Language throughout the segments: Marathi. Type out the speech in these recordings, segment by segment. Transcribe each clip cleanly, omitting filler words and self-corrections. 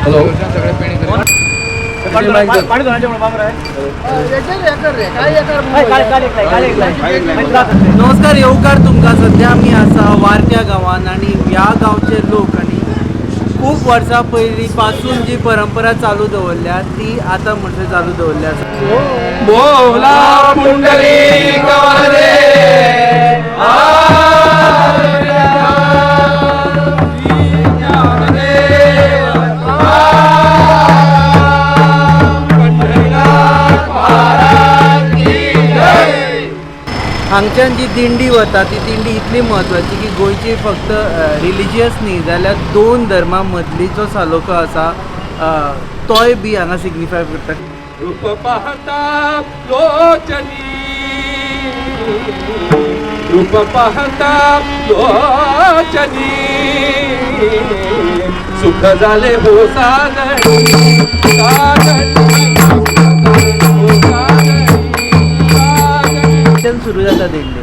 हॅलो नमस्कार येवकार तुमकां सध्या आमी आसा वारक्या गांवांत आनी ह्या गांवचे लोक आनी खूब वर्सां पयलीं पासून जी परंपरा चालू दवरल्या ती आतां म्हणसर चालू दवरल्या आसा. बोला पुंडलिक वरदे हांगच्यान जी दिंडी वता ती दिंडी इतली म्हत्वाची की गोंयची फक्त रिलिजियस न्ही जाल्यार दोन धर्मां मदलीचो सालोको आसा तोय बी हांगा सिग्निफाय करता. रूप पाहता लोचनी रूप पाहता लोचनी सुख झाले हो सागणी सुरू जाता दिंडी.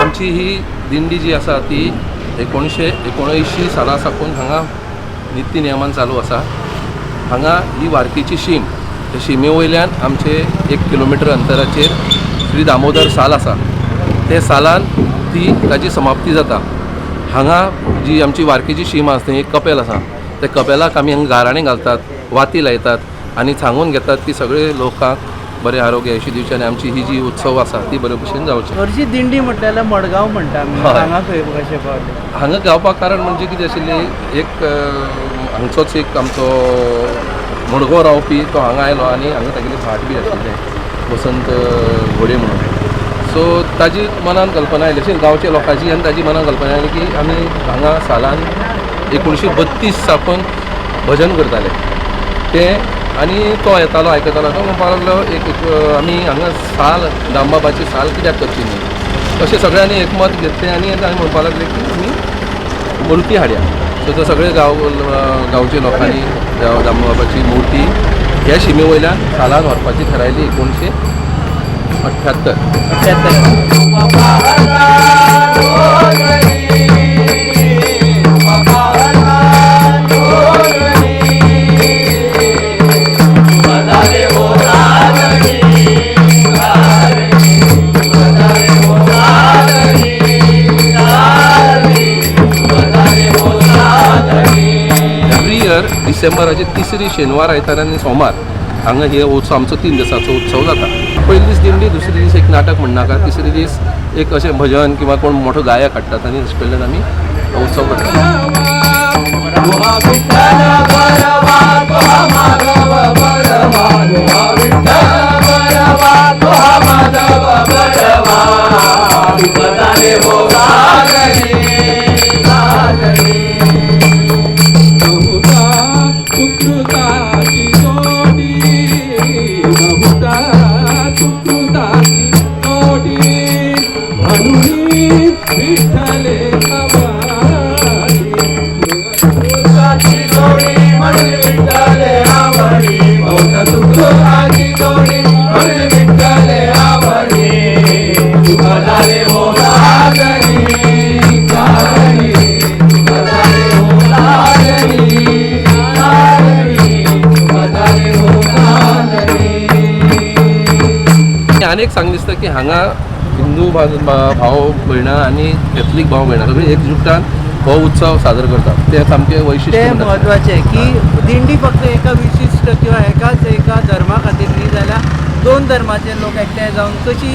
आमची ही दिंडी जी आसा ती 1979 साला साकून हांगा नित्य नियमान चालू आसा. हांगा ही वारकेची शीम, त्या शिमे वयल्यान आमचे 1 किलोमिटर अंतराचेर श्री दामोदर साल आसा. ते सालान ताची समाप्ती जाता. हांगा जी आमची वारकेची शीम आसा थंय एक कपेल आसा. त्या कपेलाक आमी हांगा गाराणें घालतात, वाती लायतात आनी सांगून घेतात की सगळे लोकांक बरें आरोग्य अशी दिवचे आनी आमची ही जी उत्सव आसा ती बरे भशेन जावची. हरशी दिंडी म्हटल्यार मडगांव म्हणटा आमी. हांगा खंय कशें पावले? हांगा गावपाक कारण म्हणजे कितें आशिल्लें, एक हांगचोच एक आमचो मडगांव रावपी तो हांगा आयलो आनी हांगा तागेली भाट बी आशिल्लें वसंत घोडे म्हणून. सो ताजी मनान कल्पना आयली अशी गांवच्या लोकांची आनी ताजी मनान कल्पना आयली की आमी हांगा सालान 1932 साकून भजन करताले तें. आनी तो येतालो आयकतालो. तो म्हणपाक लागलो एक आमी हांगा साल दामबाबाची साल कित्याक करची न्ही. अशें सगळ्यांनी एकमत घेतलें आनी म्हणपाक लागले की आमी मुर्ती हाडया. सो तो सगळे गांवच्या लोकांनी दामबाबाची मुर्ती ह्या शिमे वयल्यान सालान व्हरपाची थारायली 1978. डिसेंबराची 3री शेनवार आयतार आनी सोमार हांगा हे उत्सव आमचो 3 दिसाचो उत्सव जाता. पयले दीस दिंडी, दुसरे दीस एक नाटक म्हणनाका, तिसरे दीस एक अशें भजन किंवा कोण मोठो गायक हाडटात आनी तशें कडल्यान आमी उत्सव करतात. अनेक सांग दिसता की हांगा हिंदू भाव भयणां आनी कॅथलीक भाव भयणां सगळीं एकजुटान हो उत्सव साजरो करतात. ते सामकें वैशिश्ट्य. तें म्हत्वाचें की दिंडी फक्त एका विशिश्ट किंवा एका धर्मा खातीर न्ही जाल्यार दोन धर्माचे लोक एकठांय जावन कशी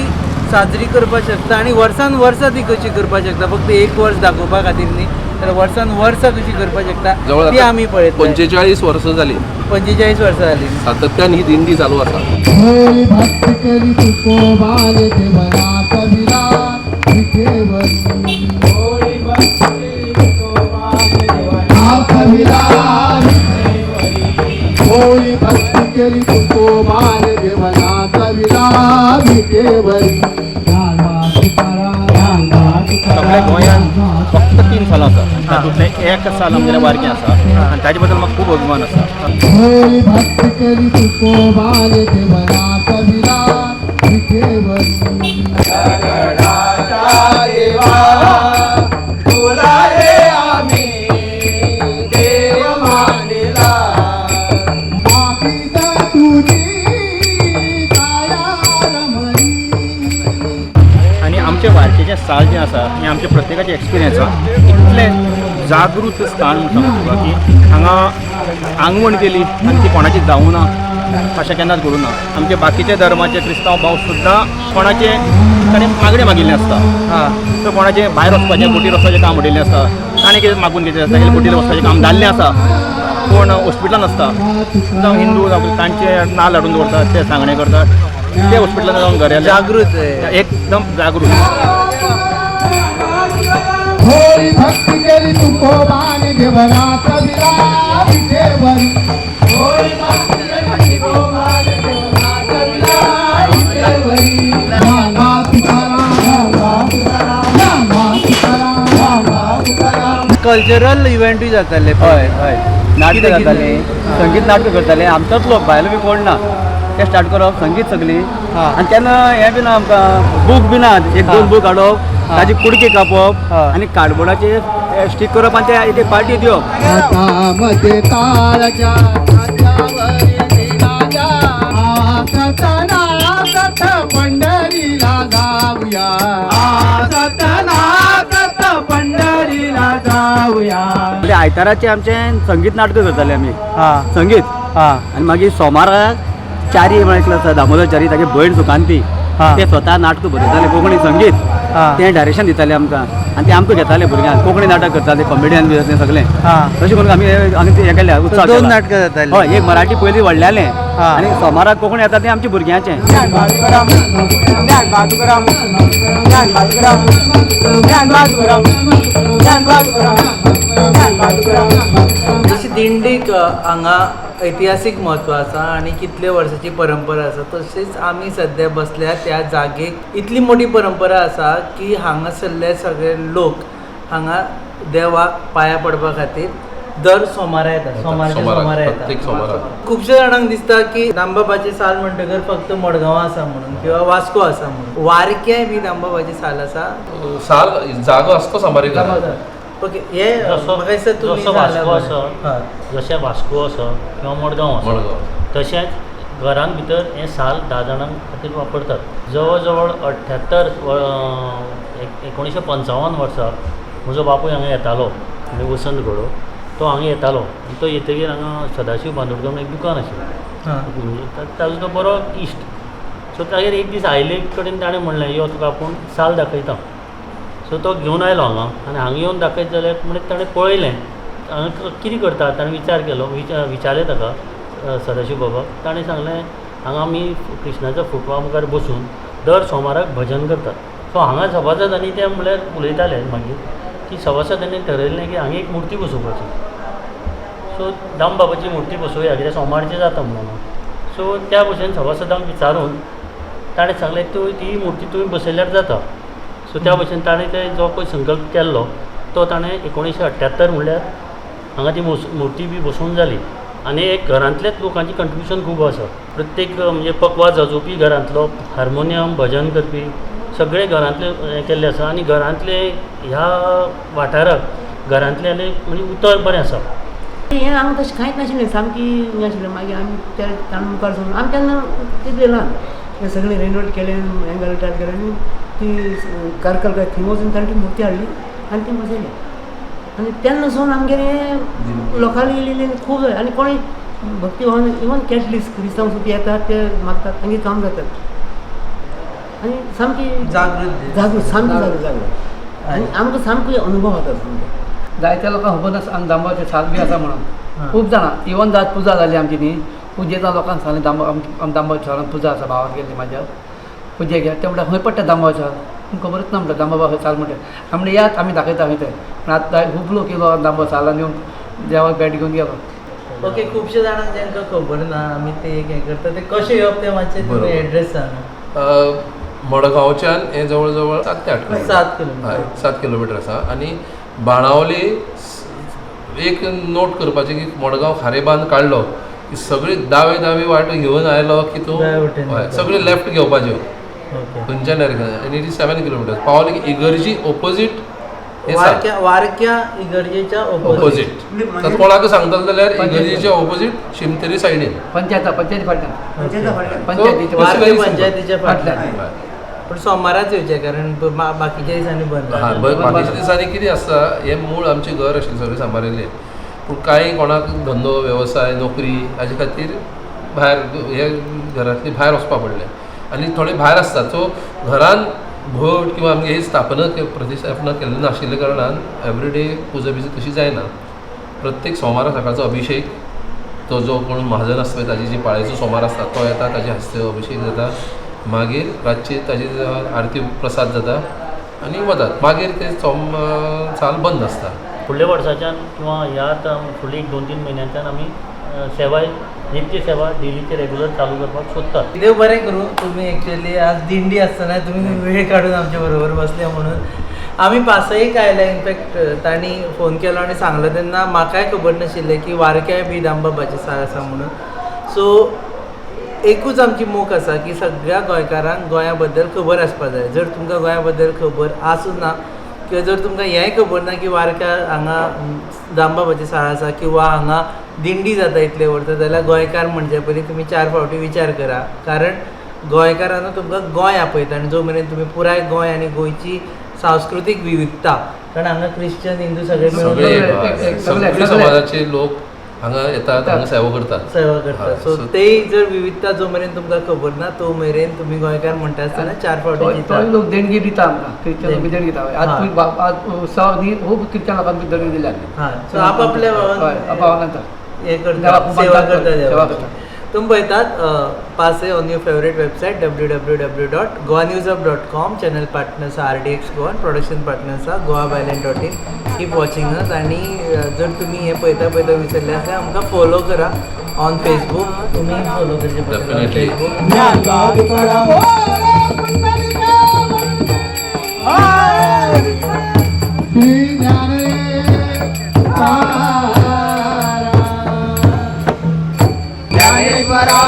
साजरी करपाक शकता आनी वर्सान वर्सां ती कशी करपाक शकता. फक्त एक वर्स दाखोवपा खातीर न्ही तर वर्सान वर्सां कशी करपाक शकता ती आमी पळयता. 45 वर्सां जालीं. 45 वर्सां जालीं सातत्यान ही दिंडी चालू आसा. आपल्या गोंयांत फक्त 3 सालां आसा, तातूंतले एक साल आमगेल्या वारकें आसा आनी ताजे बद्दल म्हाका खूब अभिमान आसा. तुला रे आम्ही देव मानला. आसा हें आमचे प्रत्येकाचें एक्सपिरियन्स आसा इतलें जागृत स्थान म्हणून सांगूं तुका की हांगा आंगवण केली आनी ती कोणाची जावूं ना अशें केन्नाच घडूं ना. आमचे बाकीचे धर्माचे क्रिस्तांव भाव सुद्दां कोणाचे ताणें मागणें मागिल्लें आसता. तर कोणाचें भायर वचपाचें बोटीर वचपाचें काम उडयल्लें आसता, ताणें कितें मागून घेतलें आसता की बोटीर वचपाचें काम जाल्लें आसा. कोण हॉस्पिटलान आसता जावं हिंदू जावं तांचे नाल हाडून दवरतात, ते सांगणे करतात, ते हॉस्पिटलान जावन घरा जागृत एकदम जागृत. होळी भक्ती केली तुकोबाने देवनाथ विरा विठेवरी. होळी भक्ती केली तुकोबाने देवनाथ विरा विठेवरी. रामा तुकाराम रामा तुकाराम रामा तुकाराम रामा तुकाराम. कल्चरल इव्हेंटूय जाताले. हय हय नाटकां जाताली, संगीत नाटकां करताले. आमचोच लोक भायलो बी कोण ना, ते स्टार्ट करप संगीत सगळी. आनी तेन्ना हें बी ना आमकां बूक बी ना, एक दोन बूक हाडप, ताजी कुडकी कापप आनी कार्डबोर्डाचेर स्टीक करप आनी ते एक पार्टी दिवप. हातामध्ये ताळच्या खांद्यावरी राजा सतनासत पंढरीला जाऊया. सतनासत पंढरीला जाऊया. म्हणजे आयताराचे आमचे संगीत नाटकां करताले आमी. संगीत आनी मागीर सोमाराक च्यारी म्हळ्यार आसा दामोदर च्यारी, ताची भयण सुकांती, ते स्वता नाटकां बरयताले कोंकणी संगीत. ते डायरेक्शन दिताले आमकां आनी ते आमकां घेताले भुरग्यांक. कोंकणी नाटक करताले, कॉमेडियन बी अशें सगळें. तशें करून आमी हें केलें उत्सव. दोन नाटकां जाताली. हय, एक मराठी पयलीं व्हडलेलें आनी सोमाराक कोंकणी येता तें आमच्या भुरग्यांचें. जशी दिंडीक हांगा ऐतिहासीक म्हत्व आसा आनी कितले वर्साची परंपरा आसा, तशेंच आमी सद्या बसल्या त्या जागेक इतली मोठी परंपरा आसा की हांगासरले सगळे लोक हांगा देवाक पांयां पडपा खातीर दर सोमारा येतात. प्रत्येक सोमारा. खुबशे जाणांक दिसता की दामबाबाची साल म्हणटकर फक्त मडगांव आसा म्हणून किंवा वास्को आसा म्हणून. वारकेय बी दामबाबाची साल आसा. साल जागो आसतो सोमारी. ओके, हे म्हाका दिसता तुमी जसो सांगला वास्को बरें. आसा, जशें वास्को आसा किंवा मडगांव आसा, तशेंच घरान भितर हें साल 10 जाणां खातीर वापरतात. जवळ जवळ 78 1955 वर्सा म्हजो बापूय हांगा येतालो, म्हणजे वसंत घोडो. तो हांगा येतालो आनी तो येतकीर हांगा सदाशीव बांदोडकर म्हणून एक दुकान आशिल्लें, म्हणजे ताजो तो बरो इश्ट. सो तागेर एक दीस आयले कडेन ताणें म्हणलें यो तुका आपूण साल दाखयता. सो तो घेवन आयलो हांगा आनी हांगा येवन दाखयत जाल्यार म्हणजे ताणें पळयलें हांगा कितें करता. ताणें विचार केलो, विचारलें ताका सदाशीव बाबाक. ताणें सांगलें हांगा आमी कृष्णाच्या फोटवा मुखार बसून दर सोमाराक भजन करतात. सो हांगा सभासदांनी ते म्हणल्यार उलयताले मागीर की सभासदांनी ठरयलें की हांगा एक मुर्ती बसोवपाची. सो दामबाबाची मुर्ती बसोवया कित्याक सोमारचें जाता म्हणून. सो त्या भशेन सभासदांक विचारून ताणें सांगलें ती मुर्ती तुवें बसयल्यार जाता. सो त्या भशेन ताणें ते जो पळय संकल्प केल्लो तो ताणें 1978 म्हणल्यार हांगा ती मुर्ती बी बसोवन जाली. आनी एक घरांतल्याच लोकांची कंट्रिब्युशन खूब आसा. प्रत्येक म्हणजे पकवाज वाजोवपी घरांतलो, हार्मोनियम, भजन करपी सगळे घरांतले हें केल्ले आसा. आनी घरांतले ह्या वाठाराक घरांतले म्हणजे उतर बरें आसा. हें हांगा तशें कांयच नाशिल्लें, सामकी हें आशिल्लें. मागीर आमी त्या ताणें मुखार सोडून आमी तेन्ना कितें ल्हान हें सगळें रेनोवेट केलें, हें घालतात केलें आनी ती कारकल काय थंय वचून ताणें ती मुर्ती हाडली आनी ती बसयली. आनी तेन्नासून आमगेर हें लोकांनी येयलेली खूब जाय. आनी कोणूय भक्ती भावन इवन कॅथलिक्स क्रिस्तांव सुद्दां येतात, ते मागतात, तांगे काम जातात. आनी सामकी जागृत सामकी जागृत आनी आमकां सामको अनुभव जाता. सामको जायत्या लोकांक खबर नासता आमी दामबाबाचें साल बी आसा म्हणून. खूब जाणां इवन जात पुजा जाली आमची न्ही, पुजेच्या लोकांक सांगलें दामबाबाच्या सालान पुजा आसा, भावाक गेली म्हाज्या पुजेक या. ते म्हणटा खंय पडटा दामबाबाचें साल, तुमकां खबरच ना म्हणटा दामबाबा खंय साल म्हणटा. आमी यात आमी दाखयता खंय ते. पूण आतां खूब लोक येयलो दामबाबा सालान येवन देवाक भेट घेवन गेलो. ओके, खुबशे जाणांक जेंकां खबर ना आमी ते एक हें करता ते कशें येवप ते मातशें तुमी एड्रेस सांग. मडगांवच्यान हें जवळ जवळ 7 ते 8 किलोमीटर. 7 किलोमीटर. 7 किलोमीटर आसा. आनी बाणावली एक नोट करपाचें की मडगांव खारेबांद काडलो की सगळी दावे वाट घेवन आयलो की तूं सगळी लेफ्ट घेवपाच्यो खंयच्यान आनी इट इज 7 किलोमिटर्स. पावले की इगर्जी ओपोजीट वारक्या इगर्जेच्या ओपोजीट. कोणाक सांगतलो जाल्यार इगर्जेच्या ओपोजीट शिमतरी सायडीन पंचायती फाटल्यान पंचायतीच्या फाटल्यान. पण सोमाराच येवचें कारण बाकीच्या दिसांनी बंद हा बाकीच्या दिसांनी कितें आसता हें मूळ आमचें घर आशिल्लें सगळें सांबाळिल्लें पूण कांय कोणाक धंदो वेवसाय नोकरी हाजे खातीर भायर हे घरांतली भायर वचपा पडलें आनी थोडे भायर आसतात सो घरान भट किंवा आमगे ही स्थापना प्रतिस्थापना केल्ली नाशिल्ल्या कारणान एवरीडे पुजा बिजा तशी जायना प्रत्येक सोमारा सकाळचो अभिशेक तो जो कोण महाजन आसता पळय ताजी जी पाळयेचो सोमार आसता तो येता ताजे हस्ते अभिशेक जाता मागीर रातची ताजी आरती प्रसाद जाता आनी वतात मागीर ते चाल बंद आसता फुडल्या वर्साच्यान किंवा ह्या आतां फुडले 2-3 म्हयन्यांच्यान आमी सेवा नित्य सेवा डेलीचे रेग्युलर चालू करपाक सोदतात. देव बरें करूं तुम्ही एक्चुअली आज दिंडी आसतना तुम्ही वेळ काढून आमच्या बरोबर बसले म्हणून आम्ही पासयेक आयले इनफॅक्ट तांणी फोन केलो आनी सांगलो तेन्ना म्हाकाय खबर नाशिल्लें की वारक्याय बी दामबाबाचें सार आसा म्हणून सो एकूच आमची मोख आसा की सगळ्या गोंयकारांक गोंया बद्दल खबर आसपा जाय जर तुमकां गोंया बद्दल खबर आसूं ना किंवा जर तुमकां हेंय खबर ना की वारक्या हांगा दामबाबाचें सार आसा किंवा हांगा दिंडी जाता इतले वर्सां जाल्यार गोंयकार म्हणजे पयलीं तुमी 4 फावटी विचार करा कारण गोंयकारांनो तुमकां गोंय आपयता आनी जो मेरेन तुमी पुराय गोंय आनी गोंयची सांस्कृतीक विविधता कारण हांगा क्रिश्चन हिंदू सगळे मेळून सगळे समाजाचे लोक हांगा येतात हांगा सेवा करतात सो तेय जर विविधता जो मेरेन तुमकां खबर ना तो मेरेन तुमी गोंयकार म्हणटा आसतना 4 फावटी दिता लोक देणगी दिता आमकां क्रिश्चन लोक देणगी दिता आज उत्सव न्ही खूब क्रिश्चन लोकांक देणगी दिल्या सो आपल्या भावान हे करता सेवा करता तुम पळयतात पासे on your favourite website www.goaNewsHub.com channel partners आहा RDX गोवन प्रोडक्शन पार्टनर्स आहा goaviolent.in कीप वॉचिंग अस आनी जर तुमी हे पळयता विसरले आसल्यार आमकां फॉलो करा ऑन फेसबूक तुमी फॉलो करचे पडटलें फेसबूक श्री ज्ञानेश्वरा